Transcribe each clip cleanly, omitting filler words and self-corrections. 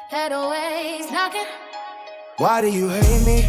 Head always knocking. Why do you hate me?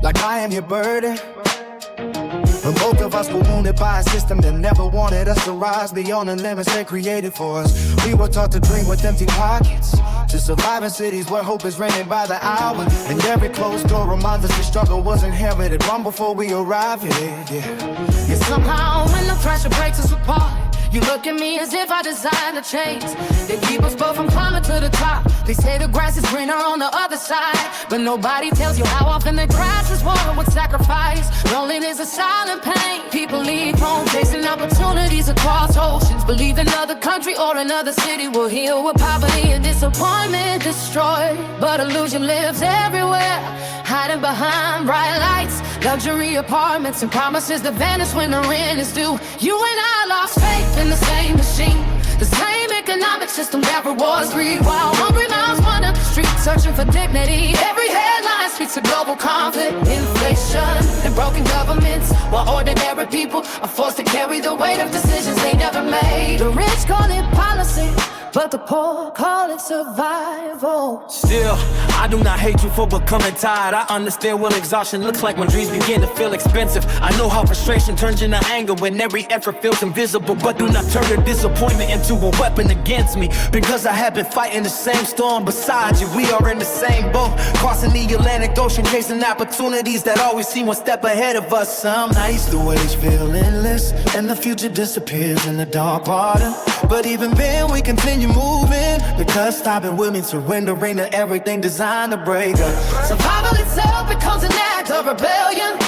Like I am your burden. When both of us were wounded by a system that never wanted us to rise beyond the limits they created for us. We were taught to dream with empty pockets, to survive in cities where hope is raining by the hour. And every closed door reminds us the struggle was inherited long before we arrived here, yeah. Somehow when the pressure breaks us apart, you look at me as if I designed the chains that keep us both from climbing to the top. They say the grass is greener on the other side, but nobody tells you how often the grass is watered with sacrifice. Loneliness is silent pain. People leave home chasing opportunities across oceans, believe another country or another city will heal with poverty and disappointment destroyed. But illusion lives everywhere, hiding behind bright lights, luxury apartments, and promises that vanish when the rent is due. You and I lost faith in the same machine, the same economic system that rewards greed, while hungry mouths wander the street searching for dignity. Every headline speaks of global conflict, inflation, and broken governments, while ordinary people are forced to carry the weight of decisions they never made. The rich call it policy, but the poor call it survival. Still, I do not hate you for becoming tired. I understand what exhaustion looks like when dreams begin to feel expensive. I know how frustration turns into anger when every effort feels invisible. But do not turn your disappointment into a weapon against me, because I have been fighting the same storm beside you. We are in the same boat, crossing the Atlantic Ocean, chasing opportunities that always seem one step ahead of us. Some nights the waves feel endless, and the future disappears in the dark water. But even then we continue moving, because stopping would mean surrendering to everything designed to break us. Survival itself becomes an act of rebellion.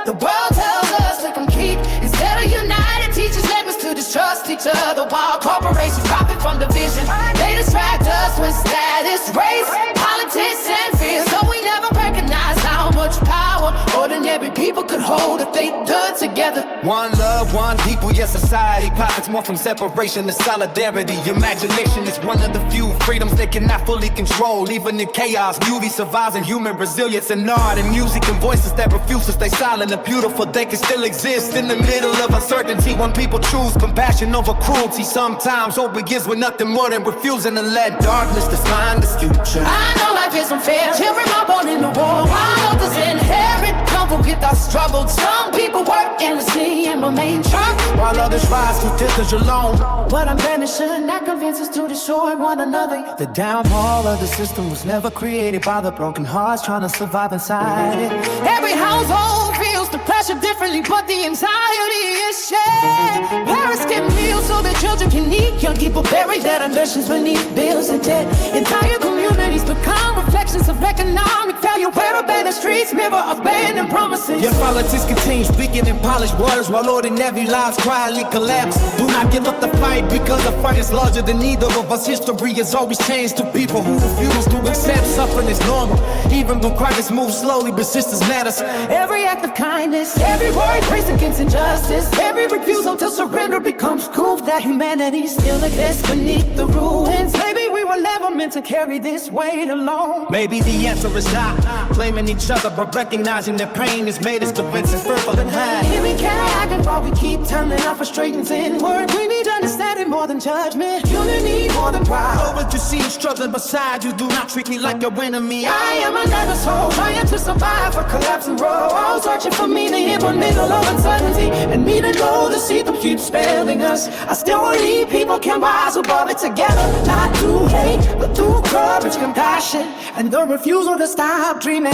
The world tells us to compete instead of united, teaches language to distrust each other, while corporations profit from division. They distract us with status, race, politics, and fear, so we never recognize how much power ordinary people could hold if they stood together. One love, one people, yes, society profits more from separation than solidarity. Imagination is one of the few freedoms they cannot fully control. Even in chaos, beauty survives in human resilience, and art and music and voices that refuse to stay silent and beautiful, they can still exist in the middle of uncertainty. When people choose compassion over cruelty, sometimes hope begins with nothing more than refusing to let darkness define the future. I know life is unfair, children are born in the war, while others inherit comfort with our struggle. Some people work endlessly and remain trapped, while others rise through distance alone. But I'm banishing that convince us to destroy one another. The downfall of the system was never created by the broken hearts trying to survive inside it. Every household feels the pressure differently, but the anxiety is shared. Parents get meals so their children can eat. Young people bury their ambitions beneath bills and debt. Entire communities become reflections of economic failure, where abandoned streets mirror abandoned promises. Your politics continue speaking in polished words, while ordinary lives quietly collapse. Do not give up the fight, because the fight is larger than either of us. History has always changed to people who refuse to accept suffering is normal. Even when crisis moves slowly, persistence matters. Every act of kindness, every word praised against injustice, every refusal to surrender becomes proof that humanity still exists beneath the ruins. Maybe we were never meant to carry this weight alone. Maybe the answer is not blaming each other, but recognizing that pain has made us convincing, fearful and high. Here we can't act while we keep turning our frustrations inward. We need understanding more than judgment, unity more than pride. Oh, but you see me struggling beside you, do not treat me like your enemy. I am another soul, trying to survive a collapsing road, searching for meaning in the middle of uncertainty, and me to know the seed that keeps failing us. I still believe people can rise above it together, not through hate, but through courage, compassion, and the refusal to stop dreaming.